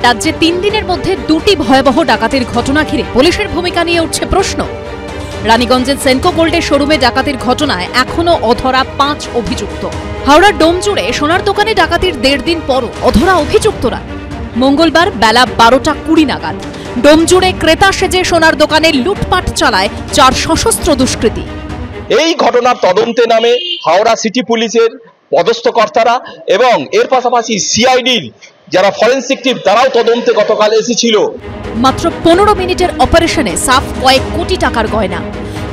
রাজ্যে 3 দিনের মধ্যে 2টি ভয়াবহ ডাকাতির ঘটনা ঘিরে পুলিশের ভূমিকা নিয়ে উঠছে প্রশ্ন। রানীগঞ্জের সেনকো গোল্ডের শোরুমে ডাকাতির ঘটনায় এখনো অধরা 5 অভিযুক্ত। হাওড়ার ডোমজুড়ে সোনার দোকানে ডাকাতির 1.5 দিন পরও অধরা অভিযুক্তরা। মঙ্গলবার বেলা 12টা 20 নাগাদ ডোমজুড়ে ক্রেতা সেজে সোনার দোকানে লুটপাট চালায় 4 সশস্ত্র দুষ্কৃতী। এই ঘটনার তদন্তে নামে হাওড়া সিটি পুলিশের পদস্থ কর্তারা এবং এর পাশাপাশি সিআইডির যারা ফরেনসিক টিম তারাও তদন্তে গতকাল এসেছিল। মাত্র 15 মিনিটের অপারেশনে সাফ কয়েক কোটি টাকার গয়না।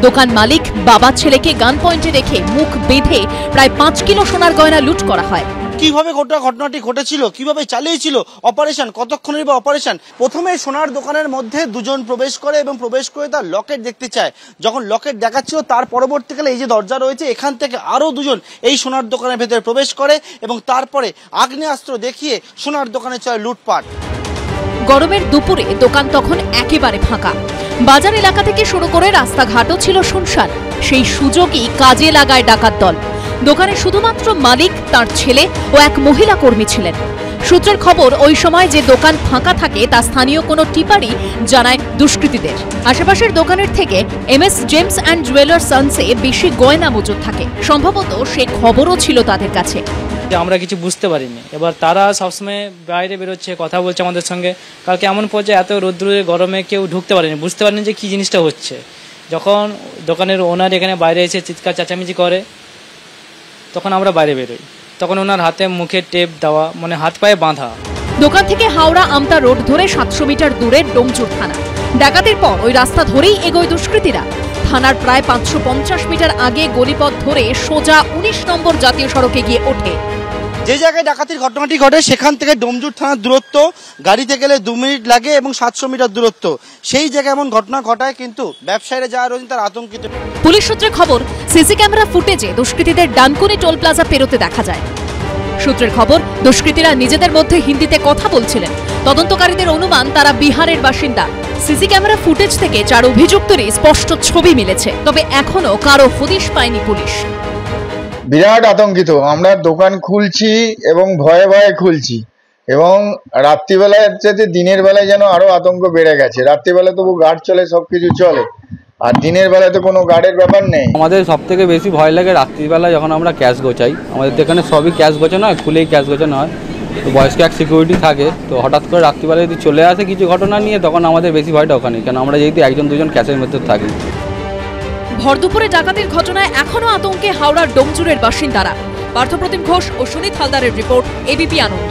দোকান মালিক বাবা ছেলেকে গান পয়েন্টে রেখে মুখ বেঁধে প্রায় 5 কিলো সোনার গয়না লুট করা হয়। কিভাবে ঘটনাটি ঘটেছিল, কিভাবে চালিয়েছিল অপারেশন, কতক্ষণের বা অপারেশন। প্রথমে সোনার দোকানের মধ্যে দুজন প্রবেশ করে এবং প্রবেশ করে তার লকেট দেখতে চায়। যখন লকেট দেখাচ্ছিল তার পরবর্তীকালে এই যে দরজা রয়েছে এখান থেকে আরো দুজন এই সোনার দোকানের ভেতরে প্রবেশ করে এবং তারপরে আগ্নেয়াস্ত্র দেখিয়ে সোনার দোকানে চলে লুটপাট। গরমের দুপুরে দোকান তখন একেবারে ফাঁকা। বাজার এলাকা থেকে শুরু করে রাস্তাঘাটও ছিল শুনশান। সেই সুযোগই কাজে লাগায় ডাকাত দল। দোকানে শুধুমাত্র মালিক, তার ছেলে ও এক মহিলা কর্মী ছিলেন। সূত্রের খবর, ওই সময় যে দোকান ফাঁকা থাকে তা স্থানীয় কোনো টিপারি জানায় দুষ্কৃতীদের। আশেপাশের দোকানের থেকে MS জেমস অ্যান্ড জুয়েলার্স সানসে বেশি গয়না মজুদ থাকে। সম্ভবত সে খবরও ছিল তাদের কাছে। আমরা কিছু বুঝতে পারিনি। এবার তারা সবসময় বাইরে বেরোচ্ছে, কথা বলছে আমাদের সঙ্গে। কালকে এমন পর্যায়ে এত রোদ্দুরে গরমে কেউ ঢুকতে পারেনি, বুঝতে পারেনি যে কি জিনিসটা হচ্ছে। যখন দোকানের ওনার এখানে বাইরে এসে চিৎকার চেঁচামেচি করে তখন আমরা বাইরে বেরোই। তখন ওনার হাতে মুখে টেপ দেওয়া, মানে হাত পায়ে বাঁধা। দোকান থেকে হাওড়া আমতা রোড ধরে 700 মিটার দূরে ডোমজুড় থানা। ডাকাতির পর ওই রাস্তা ধরেই এগোয় দুষ্কৃতীরা। থানার প্রায় 550 মিটার আগে গলিপথ ধরে সোজা 19 নম্বর জাতীয় সড়কে গিয়ে ওঠে। যে জায়গায় ডাকাতির ঘটনাটি ঘটে সেখান থেকে ডোমজুড় থানার দূরত্ব গাড়িতে গেলে 2 মিনিট লাগে এবং 700 মিটার দূরত্ব। সেই জায়গায় এমন ঘটনা ঘটায় কিন্তু ব্যবসায়ীরা যারা রয়েছেন তারা আতঙ্কিত। পুলিশ সূত্রে খবর, সিসি ক্যামেরা ফুটেজে দুষ্কৃতীদের ডানকুনি টোল প্লাজা পেরোতে দেখা যায়। সূত্রের খবর, দুষ্কৃতীরা নিজেদের মধ্যে হিন্দিতে কথা বলছিলেন। তদন্তকারীদের অনুমান তারা বিহারের বাসিন্দা। সিসি ক্যামেরা ফুটেজ থেকে 4 অভিযুক্তেরই স্পষ্ট ছবি মিলেছে, তবে এখনো কারো হদিশ পায়নি পুলিশ। বিরাট আতঙ্কিত আমরা। দোকান খুলছি এবং ভয়ে ভয়ে খুলছি এবং রাত্রিবেলায় চেয়ে দিনের বেলায় যেন আরো আতঙ্ক বেড়ে গেছে। রাত্রিবেলা তবু গার্ড চলে, সবকিছু চলে, আর দিনের বেলায় তো কোনো গার্ডের ব্যাপার নেই। আমাদের সব থেকে বেশি ভয় লাগে রাত্রিবেলা যখন আমরা ক্যাশ গোছাই। আমাদের এখানে সবই ক্যাশ গোছানো হয়, খুলেই ক্যাশ গোছানো হয়। তো বয়স্ক এক সিকিউরিটি থাকে, তো হঠাৎ করে রাত্রিবেলা যদি চলে আসে কিছু ঘটনা নিয়ে তখন আমাদের বেশি ভয়টা ওখানে, কেন আমরা যেহেতু 1-2জন ক্যাশের মধ্যে থাকি। ভরদুপুরে ডাকাতির ঘটনায় এখনো আতঙ্কে হাওড়ার ডোমজুড়ের বাসিন্দারা। পার্থপ্রতিম ঘোষ ও সুনীত হালদারের রিপোর্ট, ABP আনন্দ।